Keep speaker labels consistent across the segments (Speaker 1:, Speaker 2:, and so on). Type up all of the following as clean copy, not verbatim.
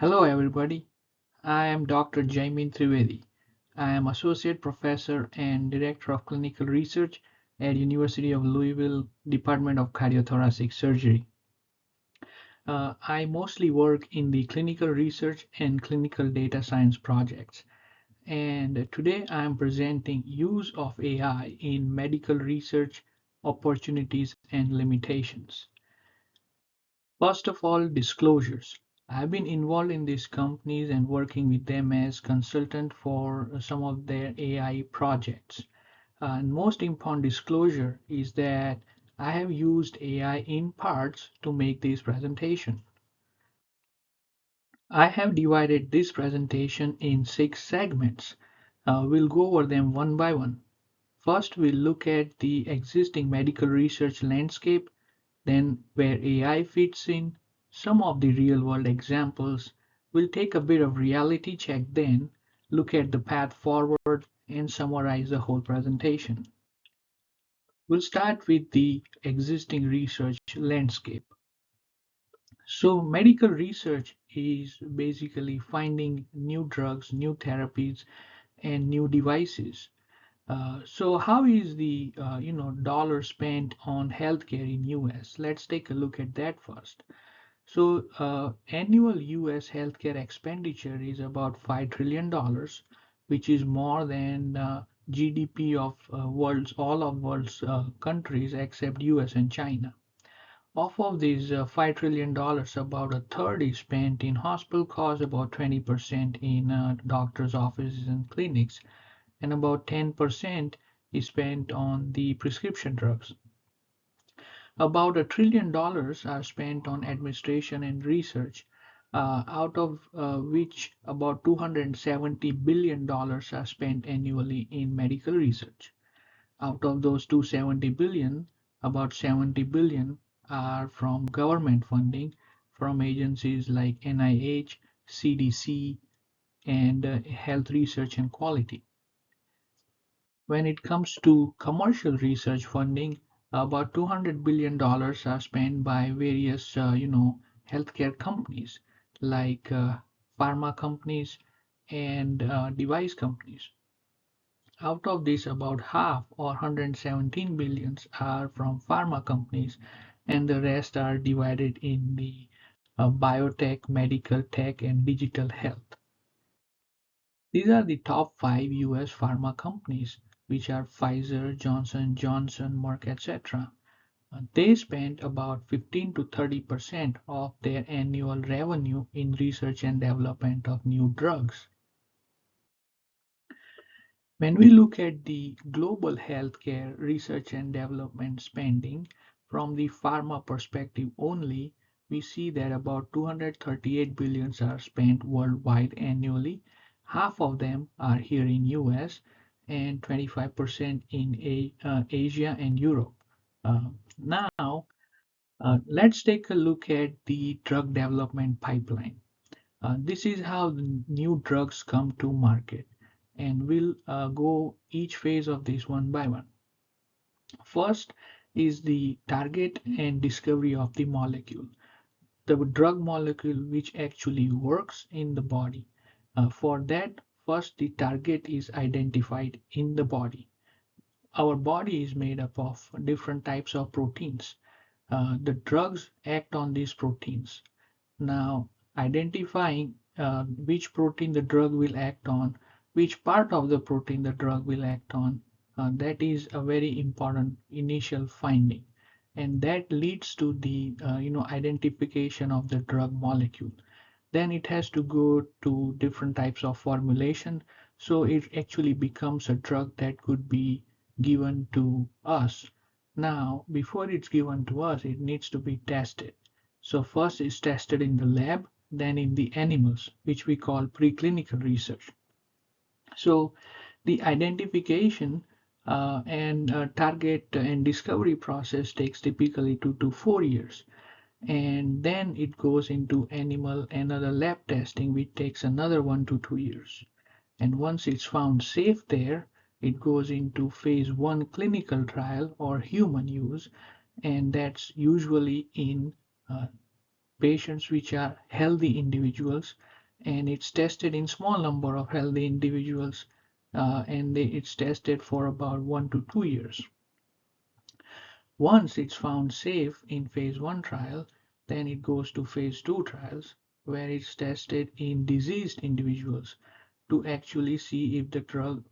Speaker 1: Hello everybody, I am Dr. Jaimin Trivedi. I am Associate Professor and Director of Clinical Research at University of Louisville Department of Cardiothoracic Surgery. I mostly work in the clinical research and clinical data science projects. And today I am presenting use of AI in medical research, opportunities and limitations. First of all, disclosures. I've been involved in these companies and working with them as consultant for some of their AI projects. And most important disclosure is that I have used AI in parts to make this presentation. I have divided this presentation in 6 segments. We'll go over them one by one. First, we'll look at the existing medical research landscape, then where AI fits in, some of the real-world examples. We'll take a bit of reality check then, look at the path forward, and summarize the whole presentation. We'll start with the existing research landscape. So medical research is basically finding new drugs, new therapies, and new devices. So how is the dollar spent on healthcare in US? Let's take a look at that first. So annual US healthcare expenditure is about $5 trillion, which is more than GDP of all of world's countries except US and China. Of these $5 trillion, about a third is spent in hospital costs, about 20% in doctors' offices and clinics, and about 10% is spent on the prescription drugs. About $1 trillion are spent on administration and research, out of which about $270 billion are spent annually in medical research. Out of those 270 billion, about 70 billion are from government funding from agencies like NIH, CDC, and Health Research and Quality. When it comes to commercial research funding, about $200 billion are spent by various, healthcare companies like pharma companies and device companies. Out of this, about half or 117 billions are from pharma companies, and the rest are divided in the biotech, medical tech, and digital health. These are the top 5 US pharma companies, which are Pfizer, Johnson & Johnson, Merck, etc. They spend about 15 to 30% of their annual revenue in research and development of new drugs. When we look at the global healthcare research and development spending from the pharma perspective only, we see that about 238 billions are spent worldwide annually. Half of them are here in US and 25% in Asia and Europe. Now, let's take a look at the drug development pipeline. This is how the new drugs come to market, and we'll go each phase of this one by one. First is the target and discovery of the molecule, the drug molecule which actually works in the body. For that, first the target is identified in the body. Our body is made up of different types of proteins. The drugs act on these proteins. Now, identifying which protein the drug will act on, which part of the protein the drug will act on, that is a very important initial finding. And that leads to the identification of the drug molecule. Then it has to go to different types of formulation. So it actually becomes a drug that could be given to us. Now, before it's given to us, it needs to be tested. So first it's tested in the lab, then in the animals, which we call preclinical research. So the identification and target and discovery process takes typically 2 to 4 years. And then it goes into animal and other lab testing, which takes another 1 to 2 years. And once it's found safe there, it goes into phase 1 clinical trial or human use, and that's usually in patients which are healthy individuals, and it's tested in small number of healthy individuals, and it's tested for about 1 to 2 years. Once it's found safe in phase 1 trial, then it goes to phase 2 trials where it's tested in diseased individuals to actually see if the drug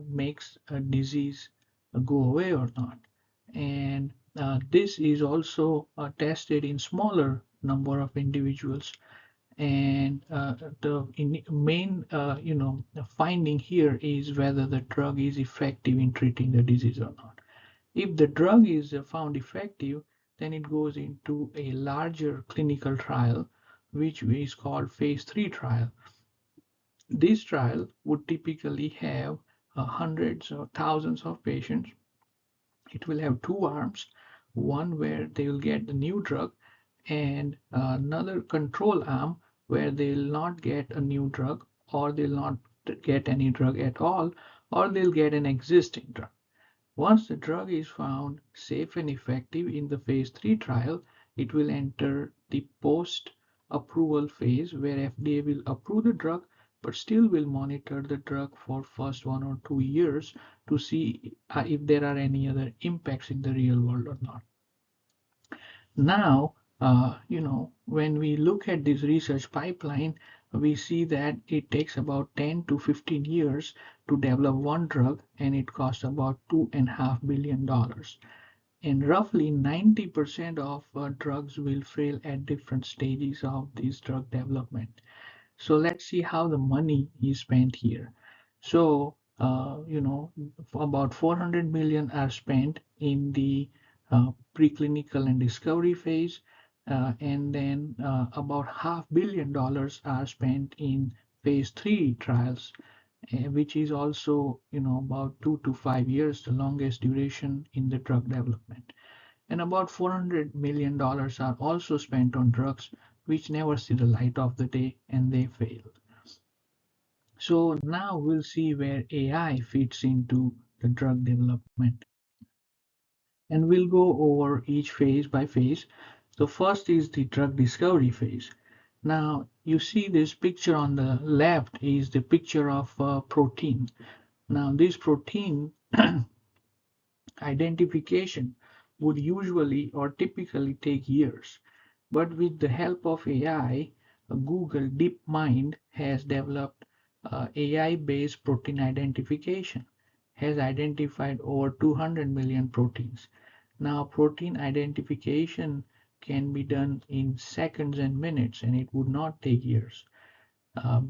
Speaker 1: makes a disease go away or not. And this is also tested in smaller number of individuals. And the main, finding here is whether the drug is effective in treating the disease or not. If the drug is found effective, then it goes into a larger clinical trial, which is called phase 3 trial. This trial would typically have hundreds or thousands of patients. It will have two arms, one where they will get the new drug and another control arm where they will not get a new drug, or they'll not get any drug at all, or they'll get an existing drug. Once the drug is found safe and effective in the phase 3 trial, it will enter the post-approval phase where FDA will approve the drug but still will monitor the drug for first 1 or 2 years to see if there are any other impacts in the real world or not. Now, when we look at this research pipeline, we see that it takes about 10 to 15 years to develop one drug, and it costs about $2.5 billion. And roughly 90% of drugs will fail at different stages of this drug development. So let's see how the money is spent here. So, about 400 million are spent in the preclinical and discovery phase, and then about $500 million are spent in phase 3 trials, which is also, about 2 to 5 years, the longest duration in the drug development. And about $400 million are also spent on drugs which never see the light of the day and they fail. So now we'll see where AI fits into the drug development. And we'll go over each phase by phase. So first is the drug discovery phase. Now you see this picture on the left is the picture of a protein. Now this protein identification would usually or typically take years. But with the help of AI, Google DeepMind has developed AI-based protein identification, has identified over 200 million proteins. Now, protein identification can be done in seconds and minutes, and it would not take years.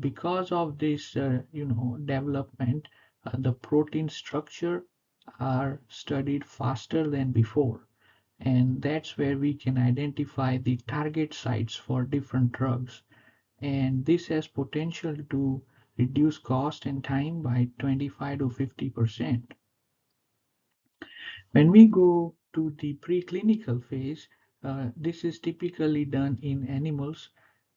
Speaker 1: Because of this, development, the protein structure are studied faster than before, and that's where we can identify the target sites for different drugs. And this has potential to reduce cost and time by 25 to 50%. When we go to the preclinical phase, this is typically done in animals.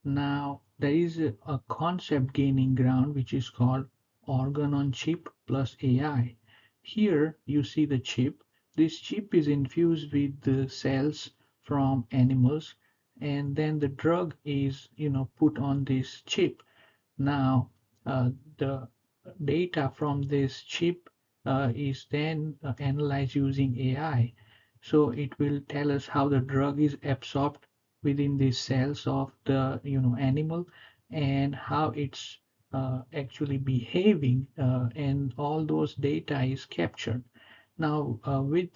Speaker 1: Now, there is a concept gaining ground which is called organ on chip plus AI. Here you see the chip. This chip is infused with the cells from animals, and then the drug is put on this chip. Now, the data from this chip is then analyzed using AI. So it will tell us how the drug is absorbed within the cells of the animal, and how it's actually behaving, and all those data is captured. Now, with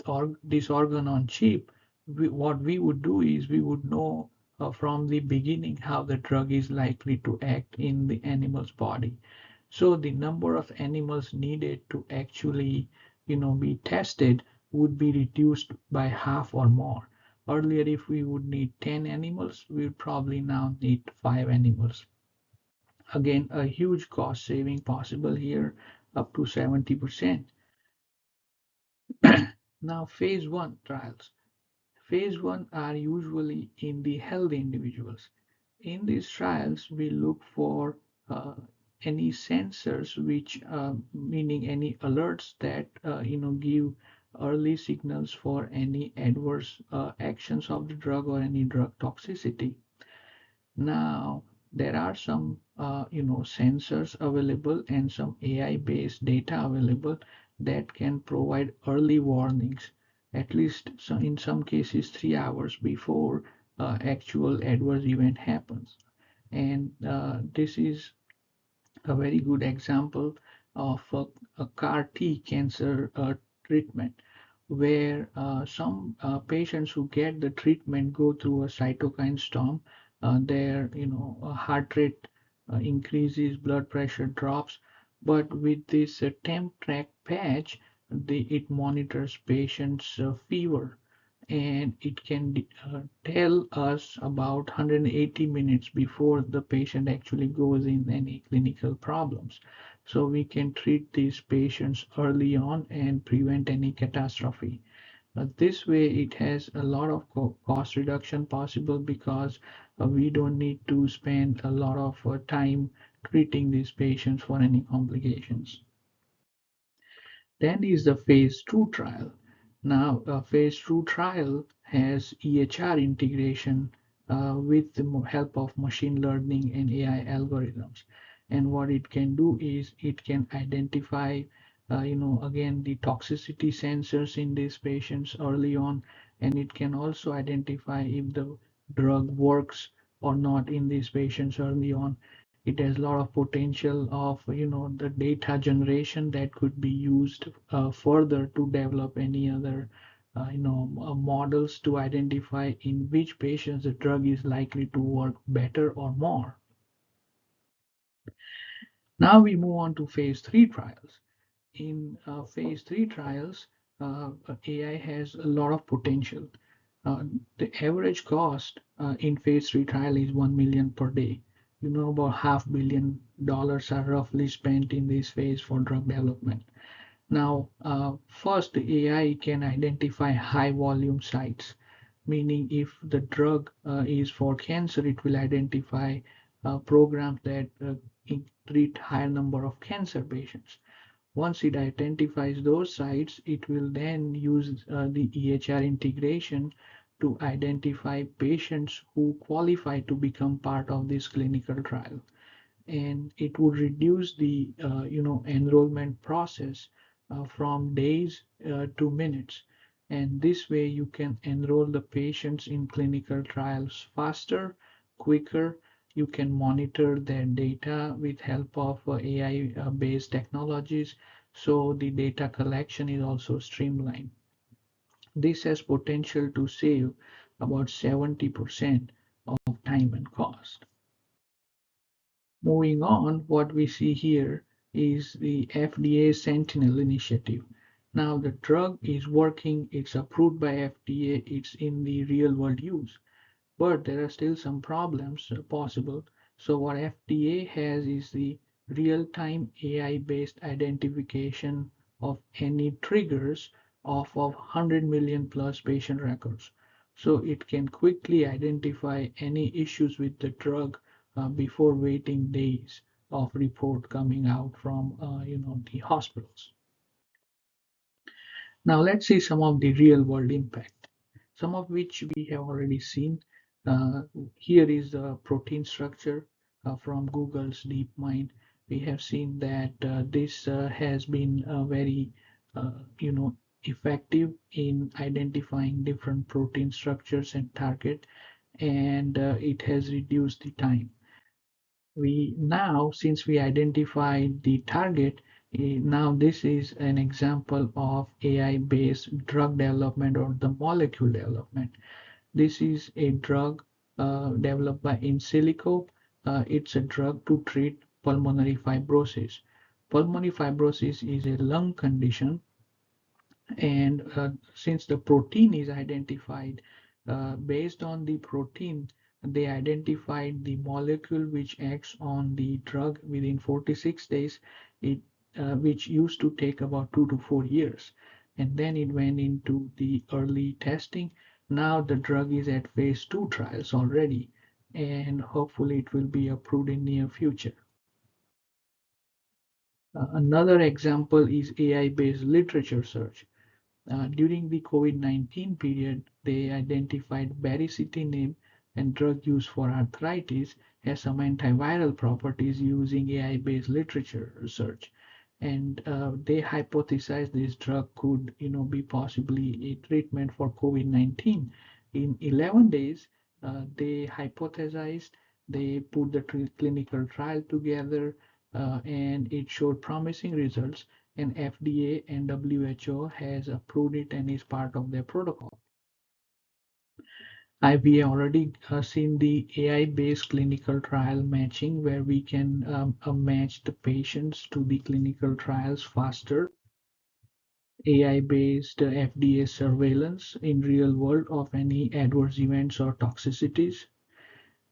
Speaker 1: this organ on chip, what we would do is we would know from the beginning how the drug is likely to act in the animal's body. So the number of animals needed to actually, be tested would be reduced by half or more. Earlier, if we would need 10 animals, we would probably now need 5 animals. Again, a huge cost saving possible here, up to 70%. Now, phase 1 trials. Phase 1 are usually in the healthy individuals. In these trials, we look for any sensors which, meaning any alerts that give early signals for any adverse actions of the drug or any drug toxicity. Now, there are some sensors available and some AI-based data available that can provide early warnings, at least in some cases 3 hours before actual adverse event happens. And this is a very good example of a CAR T cancer treatment, where some patients who get the treatment go through a cytokine storm. Their heart rate increases, blood pressure drops, but with this temp track patch, it monitors patients' fever, and it can tell us about 180 minutes before the patient actually goes in any clinical problems. So we can treat these patients early on and prevent any catastrophe. This way, it has a lot of cost reduction possible because we don't need to spend a lot of time treating these patients for any complications. Then is the phase 2 trial. Now, a phase 2 trial has EHR integration with the help of machine learning and AI algorithms. And what it can do is it can identify, again, the toxicity sensors in these patients early on, and it can also identify if the drug works or not in these patients early on. It has a lot of potential of the data generation that could be used further to develop any other models to identify in which patients the drug is likely to work better or more. Now we move on to phase 3 trials. In phase 3 trials, AI has a lot of potential. The average cost in phase 3 trial is 1 million per day. About $500 million are roughly spent in this phase for drug development. Now, first, the AI can identify high volume sites, meaning if the drug is for cancer, it will identify programs that treat higher number of cancer patients. Once it identifies those sites, it will then use the EHR integration to identify patients who qualify to become part of this clinical trial. And it would reduce the enrollment process from days to minutes. And this way you can enroll the patients in clinical trials faster, quicker. You can monitor their data with help of AI based technologies, so the data collection is also streamlined. This has potential to save about 70% of time and cost. Moving on, what we see here is the FDA Sentinel initiative. Now the drug is working, it's approved by FDA, it's in the real world use, but there are still some problems possible. So what FDA has is the real-time AI-based identification of any triggers of 100 million plus patient records. So it can quickly identify any issues with the drug before waiting days of report coming out from the hospitals. Now let's see some of the real world impact, some of which we have already seen. Here is the protein structure from Google's DeepMind. We have seen that this has been very, effective in identifying different protein structures and target, and it has reduced the time. We now, since we identified the target, now this is an example of AI-based drug development or the molecule development. This is a drug developed by in silico. It's a drug to treat pulmonary fibrosis. Pulmonary fibrosis is a lung condition, and since the protein is identified, based on the protein, they identified the molecule which acts on the drug within 46 days, which used to take about 2 to 4 years. And then it went into the early testing. Now the drug is at phase 2 trials already, and hopefully it will be approved in near future. Another example is AI-based literature search. During the COVID-19 period, they identified baricitinib and drug used for arthritis has some antiviral properties using AI-based literature research. And they hypothesize this drug could, be possibly a treatment for COVID-19. In 11 days, they hypothesized, they put the clinical trial together, and it showed promising results. And FDA and WHO has approved it and is part of their protocol. We have already seen the AI-based clinical trial matching, where we can match the patients to the clinical trials faster. AI-based FDA surveillance in real world of any adverse events or toxicities.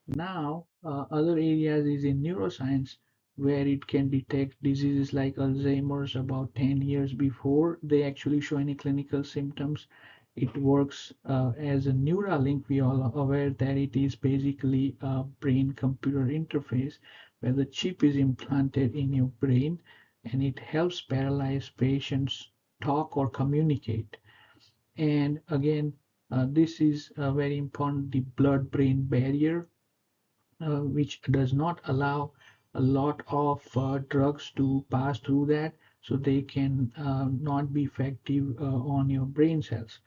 Speaker 1: Now, other areas is in neuroscience, where it can detect diseases like Alzheimer's about 10 years before they actually show any clinical symptoms. It works as a Neuralink. We all are aware that it is basically a brain-computer interface where the chip is implanted in your brain, and it helps paralyzed patients talk or communicate. And again, this is very important, the blood-brain barrier, which does not allow a lot of drugs to pass through that, so they can not be effective on your brain cells.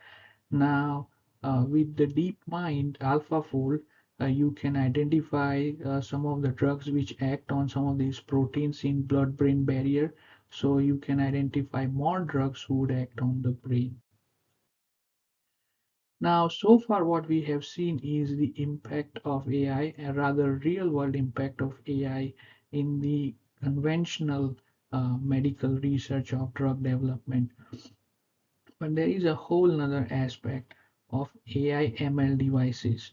Speaker 1: Now, with the DeepMind AlphaFold, you can identify some of the drugs which act on some of these proteins in blood-brain barrier, so you can identify more drugs who would act on the brain. Now, so far what we have seen is the impact of AI, a rather real-world impact of AI in the conventional medical research of drug development. But there is a whole other aspect of AI ML devices,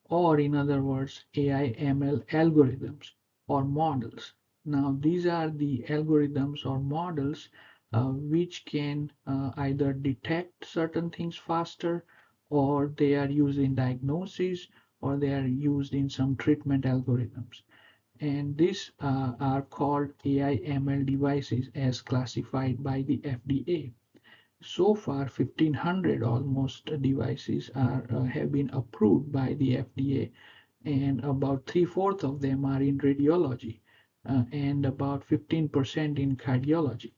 Speaker 1: or in other words, AI ML algorithms or models. Now, these are the algorithms or models which can either detect certain things faster, or they are used in diagnosis, or they are used in some treatment algorithms. And these are called AI ML devices as classified by the FDA. So far, 1,500 almost devices have been approved by the FDA, and about three-fourths of them are in radiology, and about 15% in cardiology.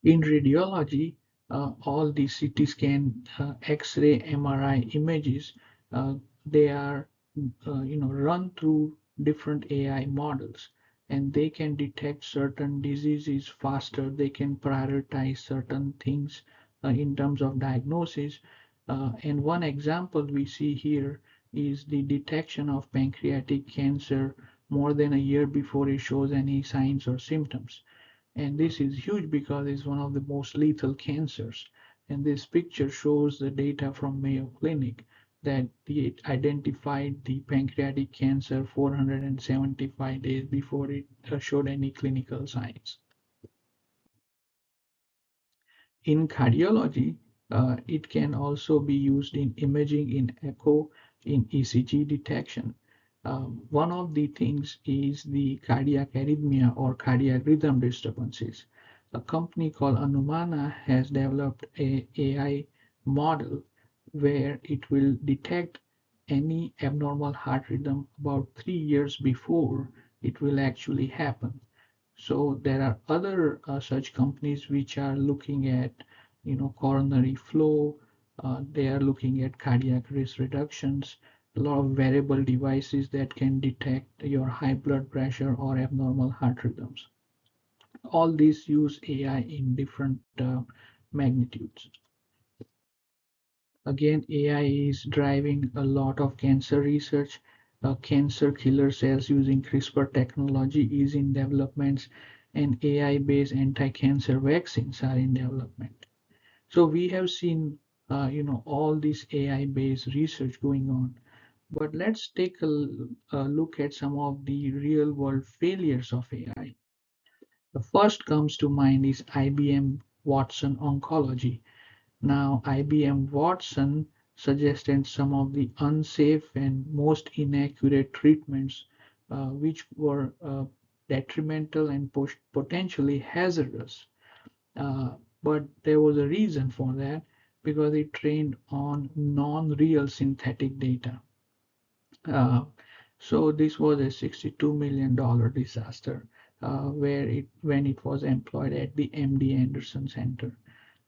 Speaker 1: In radiology, all the CT scan, X-ray, MRI images, they are run through different AI models, and they can detect certain diseases faster. They can prioritize certain things in terms of diagnosis. And one example we see here is the detection of pancreatic cancer more than a year before it shows any signs or symptoms. And this is huge because it's one of the most lethal cancers. And this picture shows the data from Mayo Clinic that it identified the pancreatic cancer 475 days before it showed any clinical signs. In cardiology, it can also be used in imaging, in echo, in ECG detection. One of the things is the cardiac arrhythmia or cardiac rhythm disturbances. A company called Anumana has developed a AI model where it will detect any abnormal heart rhythm about 3 years before it will actually happen. So there are other such companies which are looking at, coronary flow. They are looking at cardiac risk reductions. A lot of wearable devices that can detect your high blood pressure or abnormal heart rhythms. All these use AI in different magnitudes. Again, AI is driving a lot of cancer research. Cancer killer cells using CRISPR technology is in development, and AI-based anti-cancer vaccines are in development. So we have seen, all this AI-based research going on. But let's take a look at some of the real-world failures of AI. The first comes to mind is IBM Watson Oncology. Now, IBM Watson suggested some of the unsafe and most inaccurate treatments, which were detrimental and potentially hazardous. But there was a reason for that, because it trained on non-real synthetic data. Uh, so this was a $62 million disaster when it was employed at the MD Anderson Center.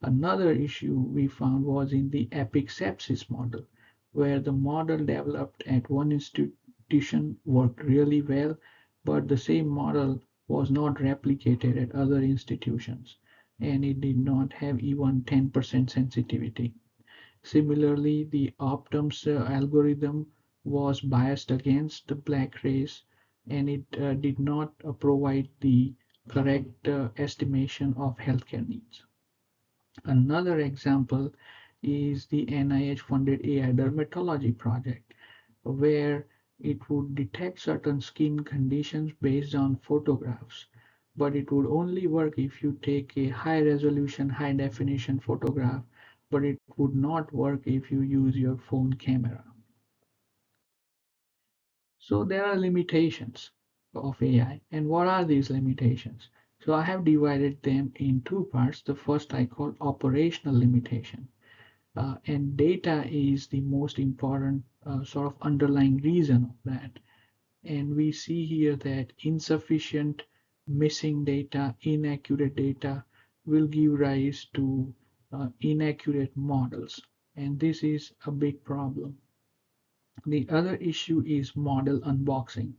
Speaker 1: Another issue we found was in the epic sepsis model, where the model developed at one institution worked really well, but the same model was not replicated at other institutions, and it did not have even 10% sensitivity. Similarly, the Optum's algorithm was biased against the black race, and it did not provide the correct estimation of healthcare needs. Another example is the NIH-funded AI dermatology project, where it would detect certain skin conditions based on photographs, but it would only work if you take a high resolution, high definition photograph, but it would not work if you use your phone camera. So there are limitations of AI. And what are these limitations? So I have divided them in two parts. The first I call operational limitation. And data is the most important sort of underlying reason of that. And we see here that insufficient, missing data, inaccurate data will give rise to inaccurate models. And this is a big problem. The other issue is model unboxing.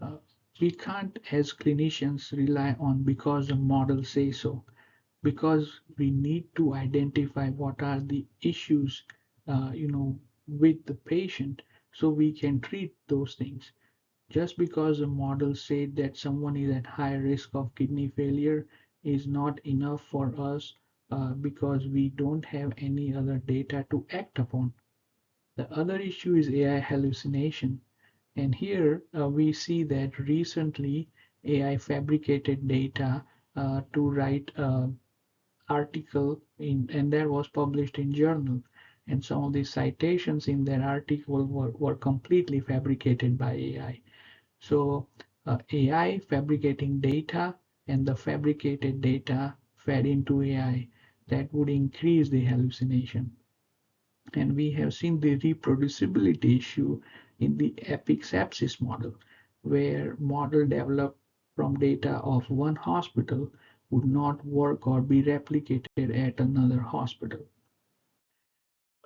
Speaker 1: Uh, we can't, as clinicians, rely on because the models say so, because we need to identify what are the issues, with the patient, so we can treat those things. Just because the model said that someone is at high risk of kidney failure is not enough for us, because we don't have any other data to act upon. The other issue is AI hallucination. And here we see that recently AI fabricated data to write article and that was published in journal. And some of the citations in that article were completely fabricated by AI. So AI fabricating data and the fabricated data fed into AI, that would increase the hallucination. And we have seen the reproducibility issue in the epic sepsis model, where model developed from data of one hospital would not work or be replicated at another hospital.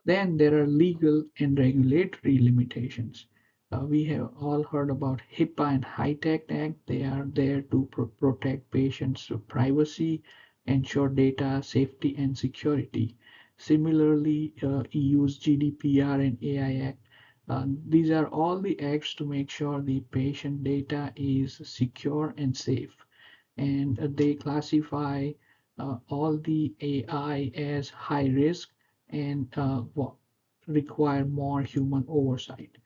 Speaker 1: Then there are legal and regulatory limitations. We have all heard about HIPAA and HITECH Act. They are there to protect patients' privacy, ensure data safety and security. Similarly, EU's GDPR and AI Act. These are all the acts to make sure the patient data is secure and safe. And they classify all the AI as high risk and require more human oversight.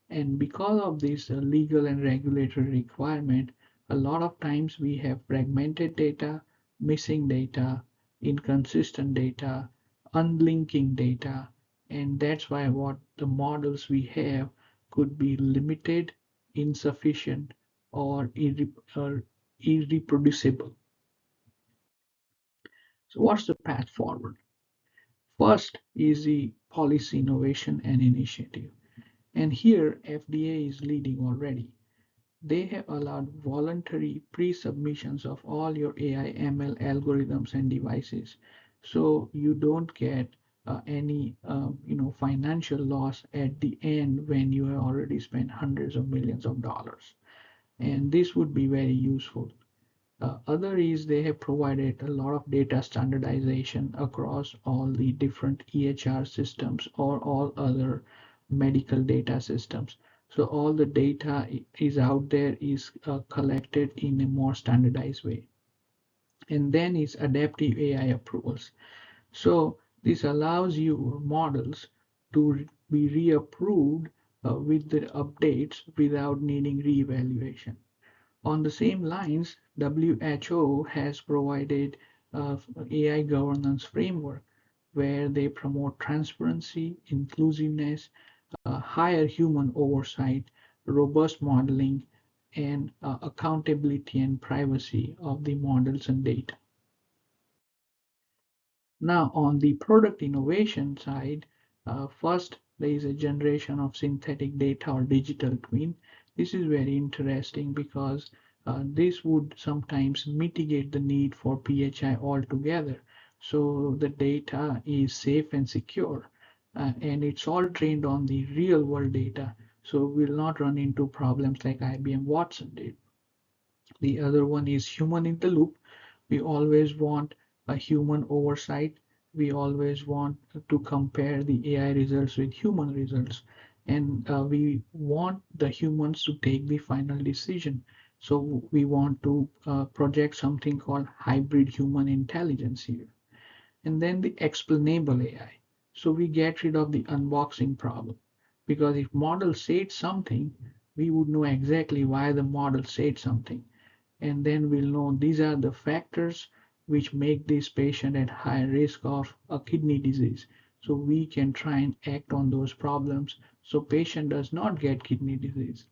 Speaker 1: And because of this legal and regulatory requirement, a lot of times we have fragmented data, missing data, inconsistent data, unlinking data, and that's why what the models we have could be limited, insufficient, or irreproducible. So what's the path forward? First is the policy innovation and initiative. And here FDA is leading already. They have allowed voluntary pre-submissions of all your AI ML algorithms and devices. So you don't get any financial loss at the end when you have already spent hundreds of millions of dollars. And this would be very useful. Other is they have provided a lot of data standardization across all the different EHR systems or all other medical data systems. So all the data is out there, is collected in a more standardized way. And then is adaptive AI approvals. So this allows your models to be reapproved with the updates without needing reevaluation. On the same lines, WHO has provided AI governance framework where they promote transparency, inclusiveness, higher human oversight, robust modeling, and accountability and privacy of the models and data. Now, on the product innovation side, first there is a generation of synthetic data or digital twin. This is very interesting because this would sometimes mitigate the need for PHI altogether. So the data is safe and secure, and it's all trained on the real world data. So we'll not run into problems like IBM Watson did. The other one is human in the loop. We always want a human oversight. We always want to compare the AI results with human results. And we want the humans to take the final decision. So we want to project something called hybrid human intelligence here. And then the explainable AI. So we get rid of the unboxing problem. Because if model said something, we would know exactly why the model said something, and then we'll know these are the factors which make this patient at high risk of a kidney disease. So we can try and act on those problems so patient does not get kidney disease.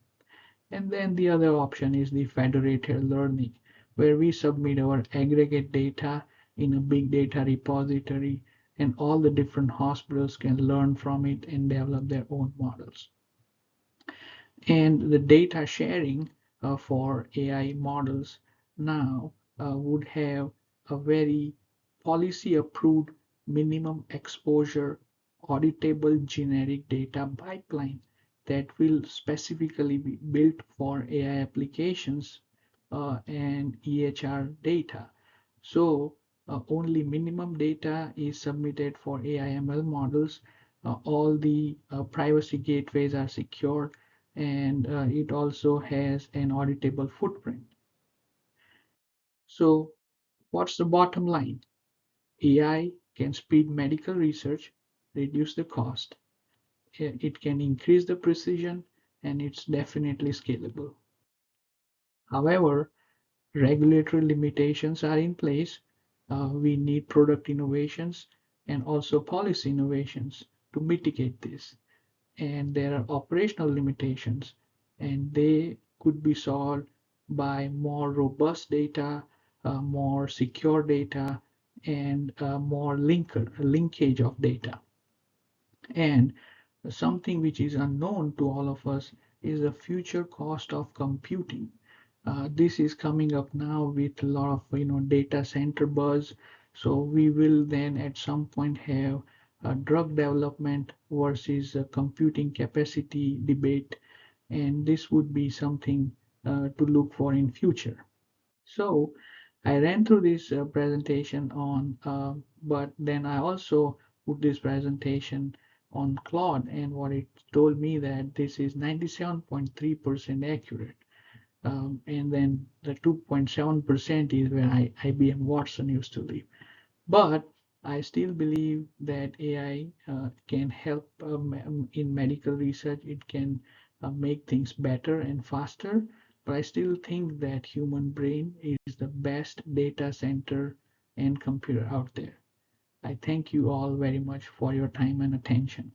Speaker 1: And then the other option is the federated learning, where we submit our aggregate data in a big data repository, and all the different hospitals can learn from it and develop their own models. And the data sharing for AI models now would have a very policy approved minimum exposure auditable generic data pipeline that will specifically be built for AI applications and EHR data. So only minimum data is submitted for AI ML models. All the privacy gateways are secured, and it also has an auditable footprint. So what's the bottom line? AI can speed medical research, reduce the cost, it can increase the precision, and it's definitely scalable. However, regulatory limitations are in place. We need product innovations and also policy innovations to mitigate this. And there are operational limitations, and they could be solved by more robust data, more secure data, and more linkage of data. And something which is unknown to all of us is the future cost of computing. This is coming up now with a lot of data center buzz. So we will then at some point have a drug development versus a computing capacity debate, and this would be something to look for in future. So I ran through this presentation on, but then I also put this presentation on Claude, and what it told me that this is 97.3% accurate. And then the 2.7% is where IBM Watson used to live. But I still believe that AI can help in medical research. It can make things better and faster. But I still think that human brain is the best data center and computer out there. I thank you all very much for your time and attention.